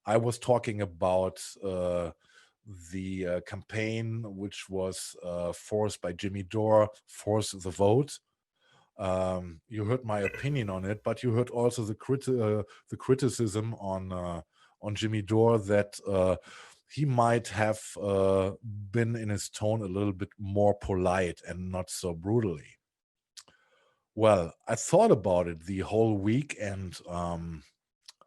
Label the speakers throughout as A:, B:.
A: I was talking about the campaign which was forced by Jimmy Dore, Force the Vote. You heard my opinion on it, but you heard also the criticism on Jimmy Dore that he might have been in his tone a little bit more polite and not so brutally. Well, I thought about it the whole week, and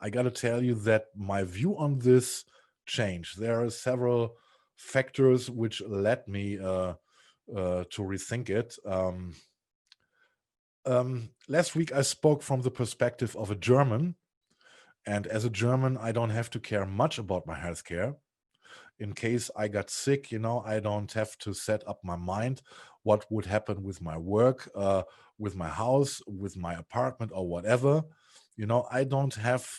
A: I got to tell you that my view on this changed. There are several factors which led me to rethink it. Last week, I spoke from the perspective of a German, and as a German, I don't have to care much about my healthcare. In case I got sick, I don't have to set up my mind what would happen with my work, with my house, with my apartment, or whatever. I don't have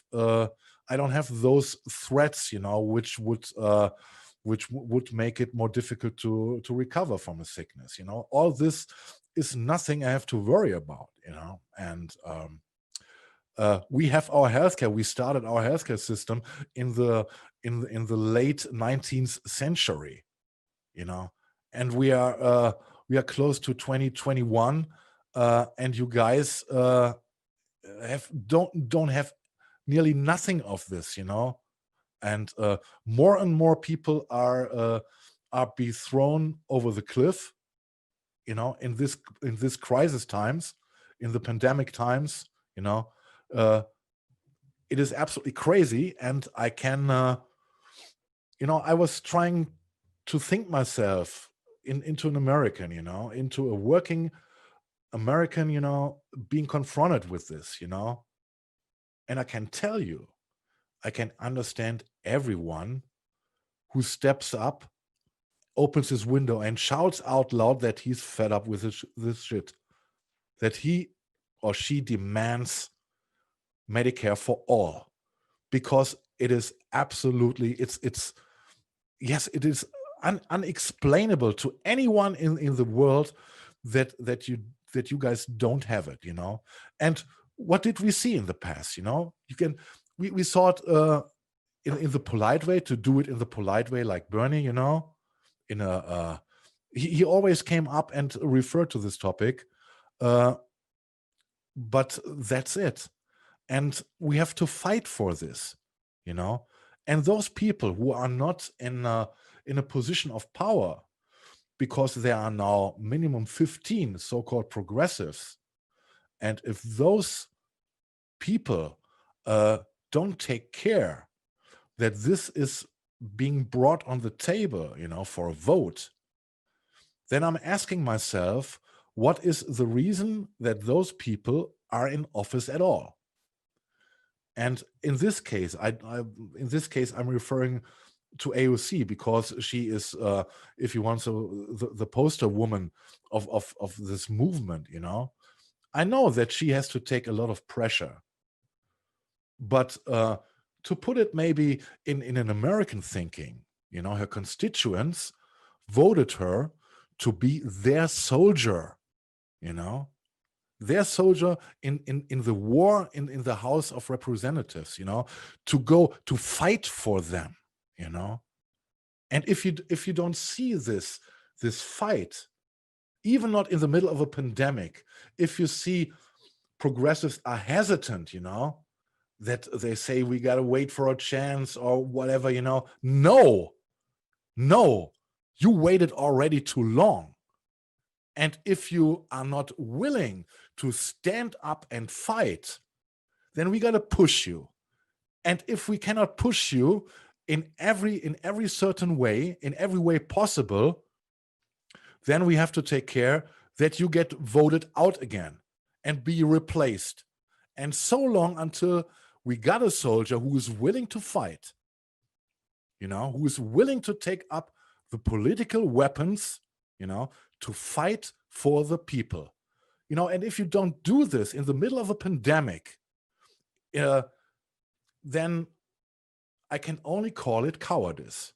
A: those threats, which would make it more difficult to recover from a sickness. All this is nothing I have to worry about. And we have our healthcare. We started our healthcare system in the late 19th century, and we are close to 2021, and you guys don't have nearly nothing of this, and more and more people are be thrown over the cliff, in this crisis times, in the pandemic times, it is absolutely crazy. And I can, I was trying to think myself into an American, into a working American, being confronted with this, and I can tell you, I can understand everyone who steps up, opens his window and shouts out loud that he's fed up with this shit, that he or she demands Medicare for all, because it is absolutely, yes, it is unexplainable to anyone in the world that you guys don't have it, And what did we see in the past? We saw it in the polite way, to do it in the polite way, like Bernie, in a he always came up and referred to this topic, but that's it. And we have to fight for this, and those people who are not in a position of power, because there are now minimum 15 so-called progressives, and if those people don't take care that this is being brought on the table, for a vote, then I'm asking myself, what is the reason that those people are in office at all? And in this case, I'm referring to AOC, because she is, if you want, so the poster woman of this movement. I know that she has to take a lot of pressure, but to put it maybe in an American thinking, her constituents voted her to be their soldier, their soldier in the war in the House of Representatives, to go to fight for them, And if you don't see this fight, even not in the middle of a pandemic, if you see progressives are hesitant, that they say we got to wait for a chance or whatever, no, you waited already too long. And if you are not willing to stand up and fight, then we got to push you. And if we cannot push you in every certain way, in every way possible, then we have to take care that you get voted out again and be replaced. And so long until we got a soldier who is willing to fight, who is willing to take up the political weapons, to fight for the people, and if you don't do this in the middle of a pandemic, then I can only call it cowardice,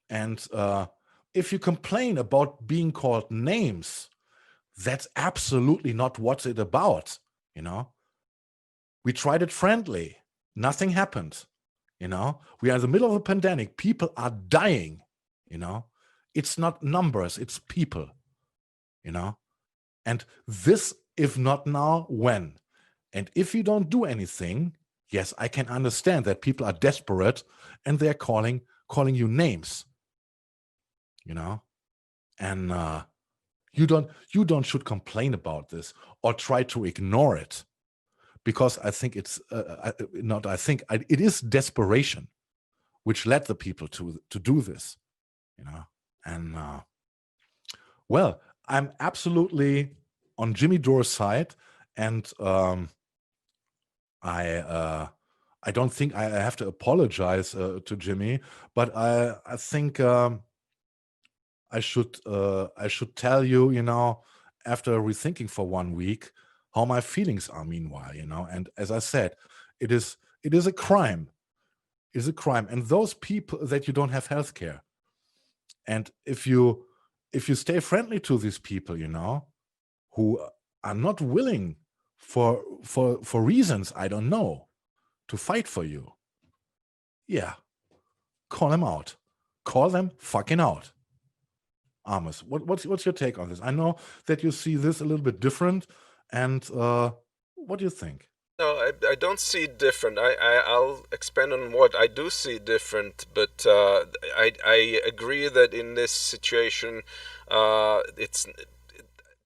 A: and if you complain about being called names, that's absolutely not what's it about, We tried it friendly. Nothing happened. You know, we are in the middle of a pandemic. People are dying. You know, it's not numbers, it's people. You know, and this, if not now, when? And if you don't do anything, yes, I can understand that people are desperate and they're calling you names. You know, and you don't should complain about this or try to ignore it, because I think it's it is desperation which led the people to do this, you know. And well, I'm absolutely on Jimmy Dore's side, and I don't think I have to apologize to Jimmy, but I think I should tell you, you know, after rethinking for 1 week, how my feelings are meanwhile, you know. And as I said, it is a crime. It is a crime. And those people that you don't have health care, and if you stay friendly to these people, you know, who are not willing for reasons I don't know to fight for you, yeah, call them out. Call them fucking out. Amos, what's your take on this? I know that you see this a little bit different, and what do you think?
B: No, I don't see it different. I'll expand on what I do see different, but I agree that in this situation,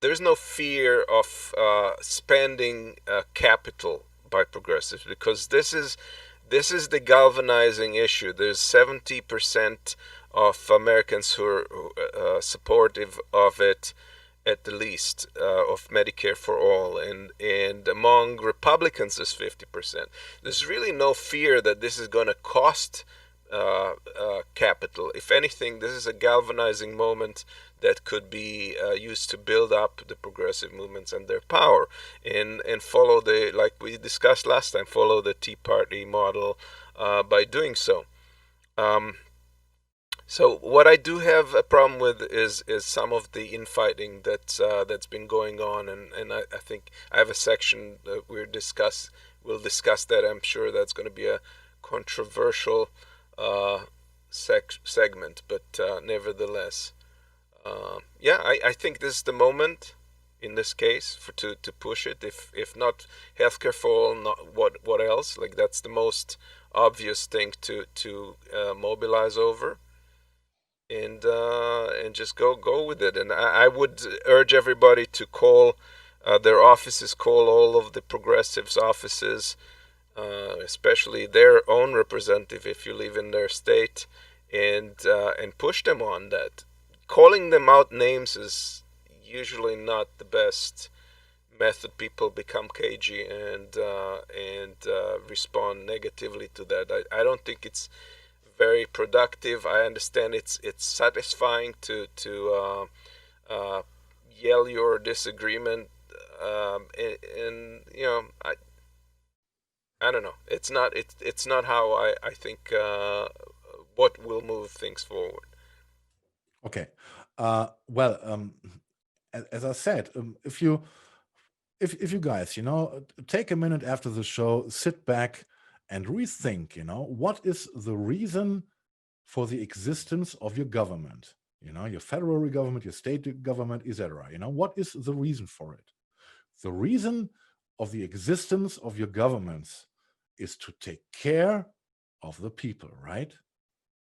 B: there's no fear of spending capital by progressives, because this is the galvanizing issue. There's 70% of Americans who are supportive of it, at the least, of Medicare for all, and among Republicans is 50%. There's really no fear that this is going to cost capital. If anything, this is a galvanizing moment that could be used to build up the progressive movements and their power, and follow the, like we discussed last time, follow the Tea Party model by doing so. So what I do have a problem with is some of the infighting that's been going on, and I think I have a section that we'll discuss that. I'm sure that's going to be a controversial segment, but nevertheless, yeah, I think this is the moment in this case to push it. If not healthcare for all, not what else? Like, that's the most obvious thing to mobilize over, and just go with it. And I would urge everybody to call their offices, call all of the progressives' offices, especially their own representative if you live in their state, and push them on that. Calling them out names is usually not the best method. People become cagey and respond negatively to that. I don't think it's very productive. I understand it's satisfying to yell your disagreement, and you know, I don't know. It's not how I think what will move things forward.
A: Okay. Well, as I said, if you guys, you know, take a minute after the show, sit back and rethink, you know, what is the reason for the existence of your government? You know, your federal government, your state government, etc. You know, what is the reason for it? The reason of the existence of your governments is to take care of the people, right?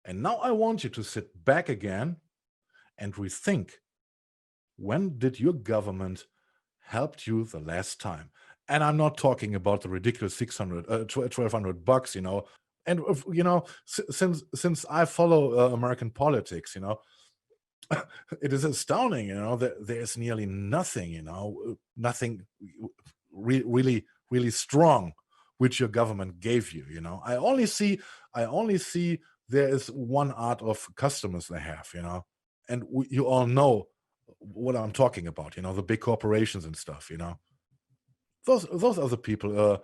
A: And now I want you to sit back again and rethink, when did your government help you the last time? And I'm not talking about the ridiculous $1,200, you know. And you know, since I follow American politics, you know, it is astounding, you know, that there's nearly nothing, you know, nothing really strong which your government gave you. You know, I only see there is one art of customers they have, you know, and you all know what I'm talking about, you know, the big corporations and stuff, you know. Those other people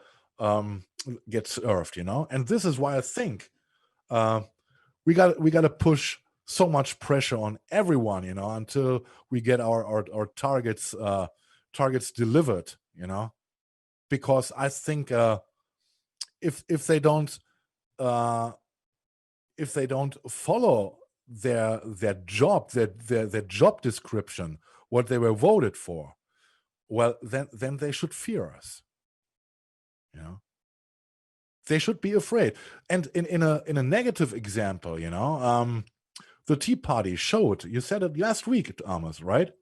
A: get served, you know, and this is why I think we got to push so much pressure on everyone, you know, until we get our targets delivered, you know, because I think if they don't follow their job description, what they were voted for, well, then they should fear us. You know, they should be afraid. And in a negative example, the Tea Party showed. You said it last week, Amos, right?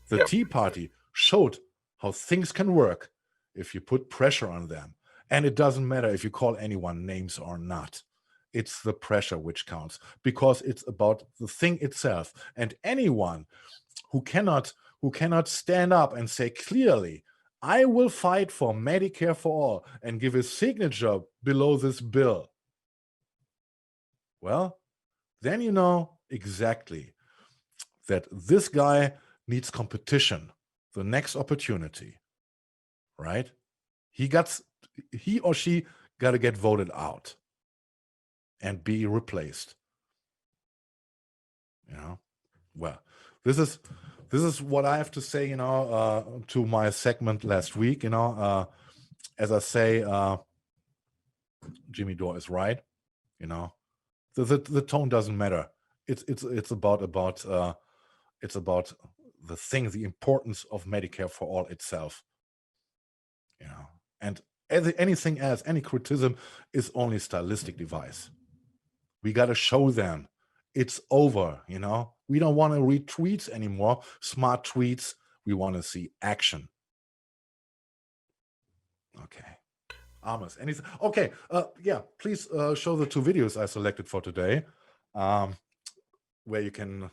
A: The
B: Yep.
A: Tea Party showed how things can work if you put pressure on them. And it doesn't matter if you call anyone names or not. It's the pressure which counts, because it's about the thing itself. And anyone who cannot stand up and say clearly, I will fight for Medicare for all, and give his signature below this bill, well, then you know exactly that this guy needs competition, the next opportunity, right? He or she got to get voted out and be replaced. Well, this is what I have to say, to my segment last week. As I say, Jimmy Dore is right. The tone doesn't matter. It's about the thing, the importance of Medicare for all itself. And anything else, any criticism is only a stylistic device. We got to show them it's over. We don't want to read tweets anymore, smart tweets. We want to see action. Okay. Amos, anything? Okay. Yeah, please show the 2 videos I selected for today, where you can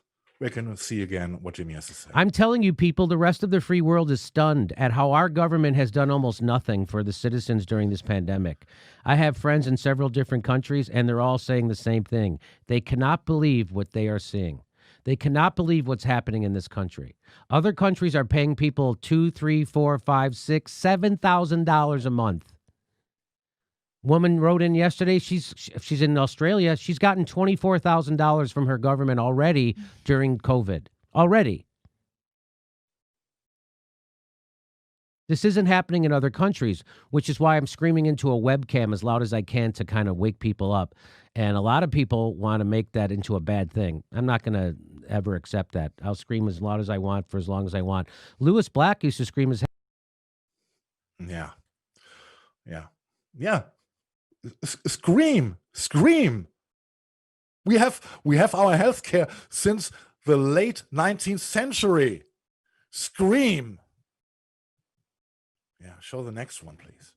A: see again what Jimmy has to say.
C: I'm telling you, people, the rest of the free world is stunned at how our government has done almost nothing for the citizens during this pandemic. I have friends in several different countries, and they're all saying the same thing. They cannot believe what they are seeing. They cannot believe what's happening in this country. Other countries are paying people $2,000, $3,000, $4,000, $5,000, $7,000 a month. Woman wrote in yesterday, she's in Australia. She's gotten $24,000 from her government already during COVID. Already. This isn't happening in other countries, which is why I'm screaming into a webcam as loud as I can to kind of wake people up. And a lot of people want to make that into a bad thing. I'm not going to ever accept that. I'll scream as loud as I want for as long as I want. Lewis Black used to scream his head.
A: Yeah. Scream. We have our healthcare since the late 19th century. Scream. Yeah, show the next one, please.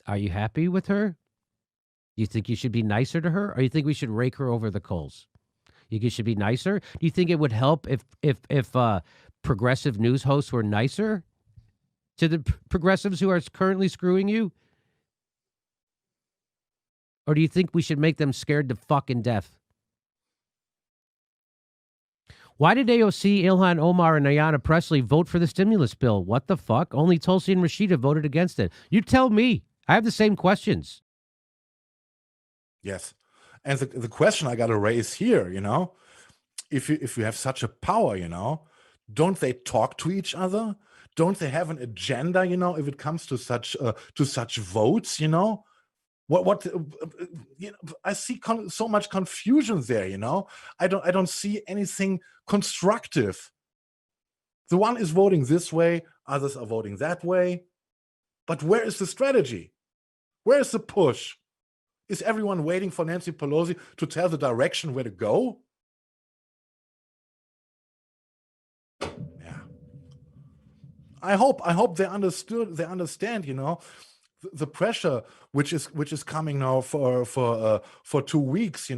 C: Are you happy with her? You think you should be nicer to her, or you think we should rake her over the coals? You think you should be nicer? Do you think it would help if progressive news hosts were nicer to the progressives who are currently screwing you? Or do you think we should make them scared to fucking death? Why did AOC, Ilhan Omar, and Ayanna Pressley vote for the stimulus bill? What the fuck? Only Tulsi and Rashida voted against it. You tell me. I have the same questions.
A: Yes. And the question I got to raise here, if you have such a power, don't they talk to each other? Don't they have an agenda, if it comes to such votes, What I see so much confusion there, I don't see anything constructive. The one is voting this way, others are voting that way. But where is the strategy? Where is the push? Is everyone waiting for Nancy Pelosi to tell the direction where to go? Yeah. I hope they understand, the pressure which is coming now for 2 weeks,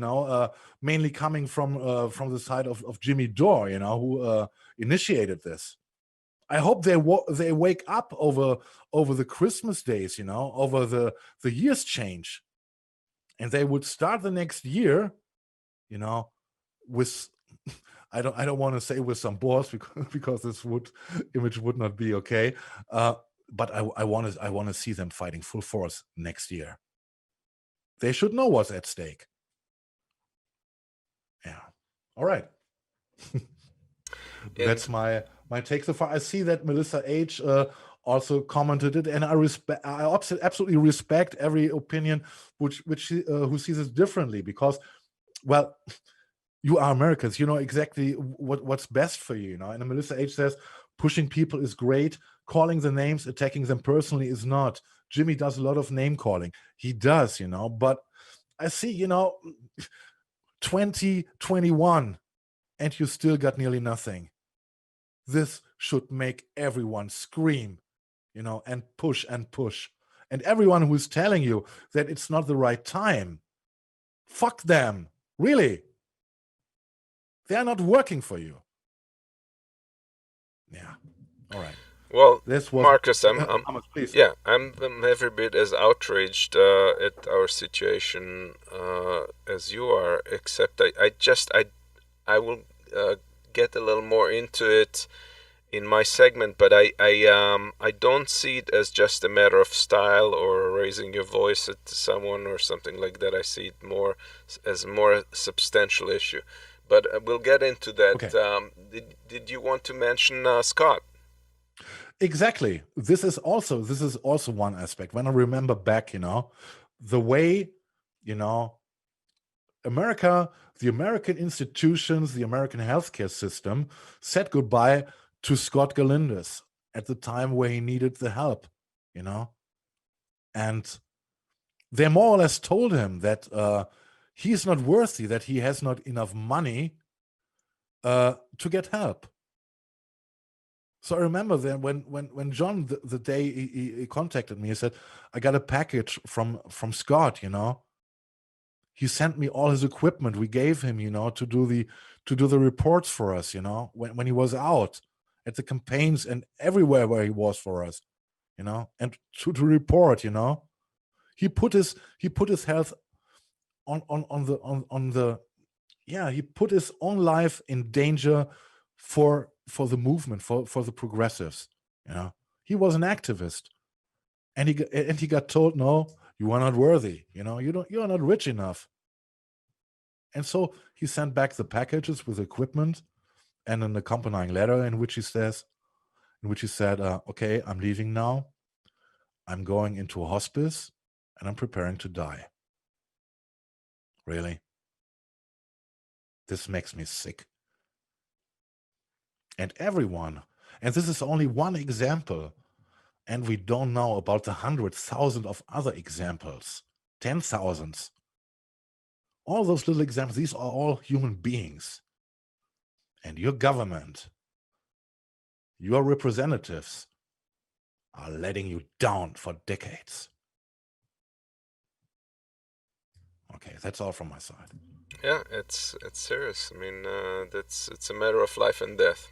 A: mainly coming from the side of Jimmy Dore, who initiated this. I hope they wake up over the Christmas days, over the year's change, and they would start the next year, with I don't want to say with some balls, because this image would not be okay. But I want to see them fighting full force next year. They should know what's at stake. Yeah. All right. That's my my take so far. I see that Melissa H. Also commented it, and I absolutely respect every opinion which who sees it differently, because, well, you are Americans, you know exactly what's best for you, you know. And Melissa H. says pushing people is great, calling the names, attacking them personally is not. Jimmy does a lot of name calling. He does, you know, but I see, you know, 2021, and you still got nearly nothing. This should make everyone scream, you know, and push and push. And everyone who's telling you that it's not the right time, fuck them. Really. They are not working for you. Yeah. All right.
B: Well,
A: This was
B: Marcus,
A: please.
B: yeah, I'm every bit as outraged at our situation as you are, except I will get a little more into it in my segment, but I don't see it as just a matter of style or raising your voice at someone or something like that. I see it more as a more substantial issue. But we'll get into that.
A: Okay.
B: Did you want to mention Scott?
A: Exactly. This is also one aspect. When I remember back, you know, the way, you know, America, the American institutions, the American healthcare system said goodbye to Scott Galindez at the time where he needed the help, you know, and they more or less told him that he's not worthy, that he has not enough money to get help. So I remember then when John, the day he contacted me, he said, I got a package from Scott, you know. He sent me all his equipment we gave him, you know, to do the reports for us, you know, when he was out at the campaigns and everywhere where he was for us, you know, and to report, you know. He put his health he put his own life in danger for the movement, for the progressives, you know. He was an activist, and he got told, no, you are not worthy, you know, you are not rich enough. And so he sent back the packages with equipment and an accompanying letter in which he said, okay, I'm leaving now, I'm going into a hospice, and I'm preparing to die. Really? This makes me sick. And everyone, and this is only one example, and we don't know about the 100,000 of other examples, 10,000s. All those little examples, these are all human beings. And your government, your representatives are letting you down for decades. Okay, that's all from my side.
B: Yeah, it's serious. I mean, it's a matter of life and death.